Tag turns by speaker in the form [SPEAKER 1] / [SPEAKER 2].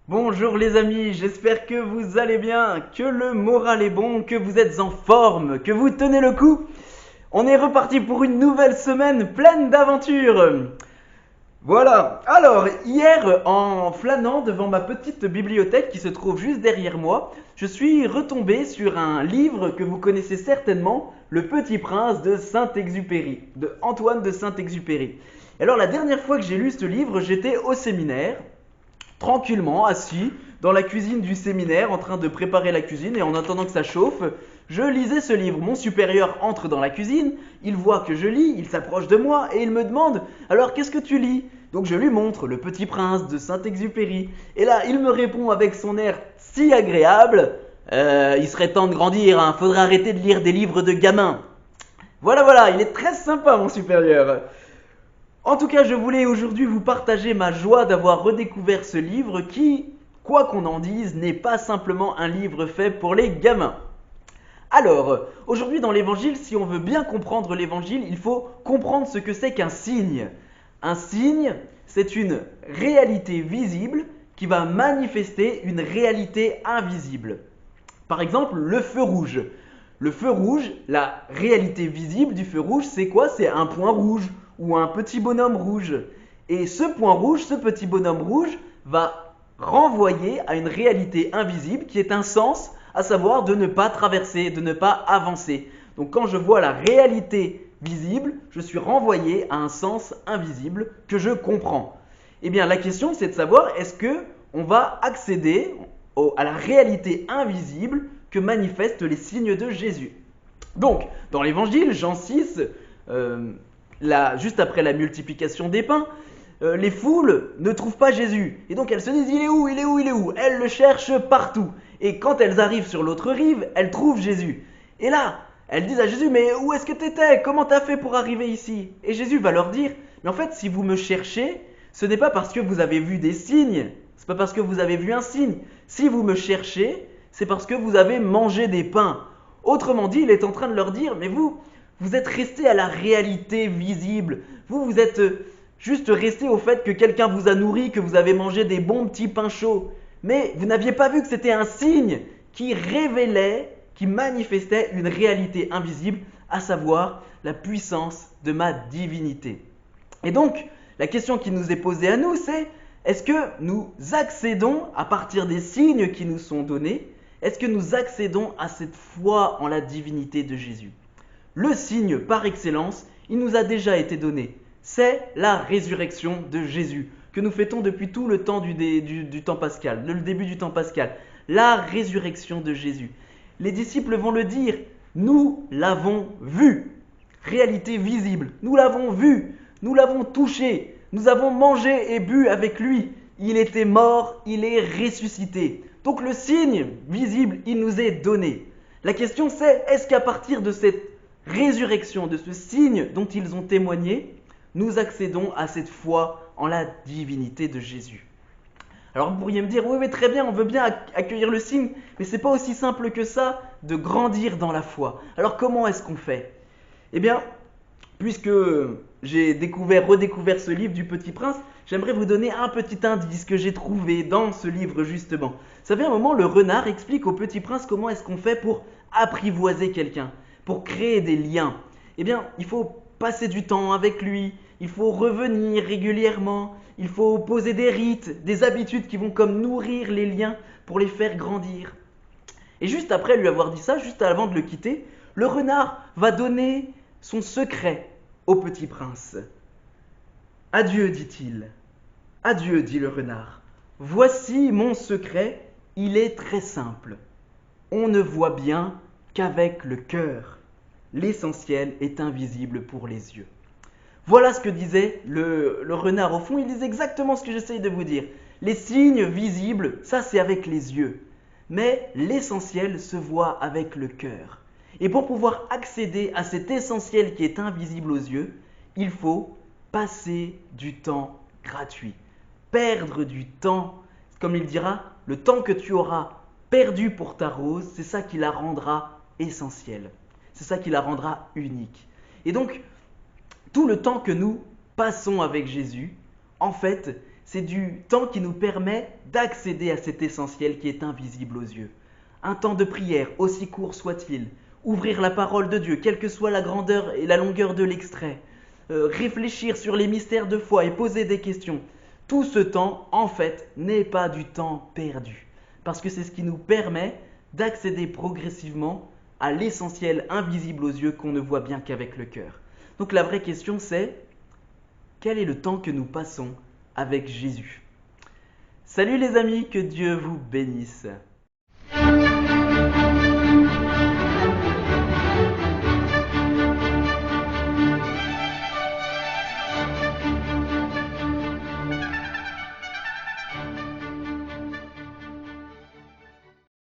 [SPEAKER 1] Bonjour les amis, j'espère que vous allez bien, que le moral est bon, que vous êtes en forme, que vous tenez le coup. On est reparti pour une nouvelle semaine pleine d'aventures. Voilà, alors hier en flânant devant ma petite bibliothèque qui se trouve juste derrière moi, je suis retombé sur un livre que vous connaissez certainement, Le Petit Prince de Saint-Exupéry, de Antoine de Saint-Exupéry. Alors la dernière fois que j'ai lu ce livre, j'étais au séminaire, tranquillement assis dans la cuisine du séminaire en train de préparer la cuisine et en attendant que ça chauffe, je lisais ce livre. Mon supérieur entre dans la cuisine, il voit que je lis, il s'approche de moi et il me demande alors qu'est-ce que tu lis? Donc je lui montre Le Petit Prince de Saint-Exupéry. Et là, il me répond avec son air si agréable il serait temps de grandir, hein, faudrait arrêter de lire des livres de gamins. Voilà, il est très sympa mon supérieur. En tout cas, je voulais aujourd'hui vous partager ma joie d'avoir redécouvert ce livre qui, quoi qu'on en dise, n'est pas simplement un livre fait pour les gamins. Alors, aujourd'hui dans l'évangile, si on veut bien comprendre l'évangile, il faut comprendre ce que c'est qu'un signe. Un signe, c'est une réalité visible qui va manifester une réalité invisible. Par exemple, le feu rouge. Le feu rouge, la réalité visible du feu rouge, c'est quoi? C'est un point rouge ou un petit bonhomme rouge. Et ce point rouge, ce petit bonhomme rouge, va renvoyer à une réalité invisible qui est un sens, à savoir de ne pas traverser, de ne pas avancer. Donc quand je vois la réalité visible, je suis renvoyé à un sens invisible que je comprends. Eh bien la question c'est de savoir est-ce que on va accéder à la réalité invisible que manifestent les signes de Jésus. Donc, dans l'évangile, Jean 6, juste après la multiplication des pains, les foules ne trouvent pas Jésus. Et donc elles se disent, il est où, il est où, il est où? Elles le cherchent partout. Et quand elles arrivent sur l'autre rive, elles trouvent Jésus. Et là, elles disent à Jésus, mais où est-ce que tu étais? Comment t'as fait pour arriver ici? Et Jésus va leur dire, mais en fait, si vous me cherchez, ce n'est pas parce que vous avez vu des signes, c'est pas parce que vous avez vu un signe. Si vous me cherchez, c'est parce que vous avez mangé des pains. Autrement dit, il est en train de leur dire, mais vous êtes restés à la réalité visible. Vous êtes juste restés au fait que quelqu'un vous a nourri, que vous avez mangé des bons petits pains chauds. Mais vous n'aviez pas vu que c'était un signe qui révélait, qui manifestait une réalité invisible, à savoir la puissance de ma divinité. Et donc, la question qui nous est posée à nous, c'est est-ce que nous accédons, à partir des signes qui nous sont donnés, est-ce que nous accédons à cette foi en la divinité de Jésus? Le signe par excellence, il nous a déjà été donné. C'est la résurrection de Jésus, que nous fêtons depuis tout le temps du temps pascal, le début du temps pascal. La résurrection de Jésus. Les disciples vont le dire, nous l'avons vu. Réalité visible, nous l'avons vu, nous l'avons touché, nous avons mangé et bu avec lui. Il était mort, il est ressuscité. Donc le signe visible, il nous est donné. La question c'est, est-ce qu'à partir de cette résurrection, de ce signe dont ils ont témoigné, nous accédons à cette foi en la divinité de Jésus? Alors vous pourriez me dire, oui mais très bien, on veut bien accueillir le signe, mais c'est pas aussi simple que ça de grandir dans la foi. Alors comment est-ce qu'on fait? Eh bien, puisque j'ai redécouvert ce livre du Petit Prince, j'aimerais vous donner un petit indice que j'ai trouvé dans ce livre justement. Vous savez, à un moment, le renard explique au Petit Prince comment est-ce qu'on fait pour apprivoiser quelqu'un, pour créer des liens. Eh bien, il faut passer du temps avec lui, il faut revenir régulièrement, il faut poser des rites, des habitudes qui vont comme nourrir les liens pour les faire grandir. Et juste après lui avoir dit ça, juste avant de le quitter, le renard va donner son secret au Petit Prince. Adieu, dit-il. Adieu, dit le renard. Voici mon secret, il est très simple. On ne voit bien qu'avec le cœur. L'essentiel est invisible pour les yeux. Voilà ce que disait le renard. Au fond, il disait exactement ce que j'essaye de vous dire. Les signes visibles, ça c'est avec les yeux. Mais l'essentiel se voit avec le cœur. Et pour pouvoir accéder à cet essentiel qui est invisible aux yeux, il faut passer du temps gratuit. Perdre du temps, comme il dira, le temps que tu auras perdu pour ta rose, c'est ça qui la rendra essentielle. C'est ça qui la rendra unique. Et donc, tout le temps que nous passons avec Jésus, en fait, C'est du temps qui nous permet d'accéder à cet essentiel qui est invisible aux yeux. Un temps de prière, aussi court soit-il, ouvrir la parole de Dieu, quelle que soit la grandeur et la longueur de l'extrait, réfléchir sur les mystères de foi et poser des questions. Tout ce temps, en fait, n'est pas du temps perdu. Parce que c'est ce qui nous permet d'accéder progressivement à l'essentiel invisible aux yeux qu'on ne voit bien qu'avec le cœur. Donc la vraie question c'est, quel est le temps que nous passons avec Jésus? Salut les amis, que Dieu vous bénisse.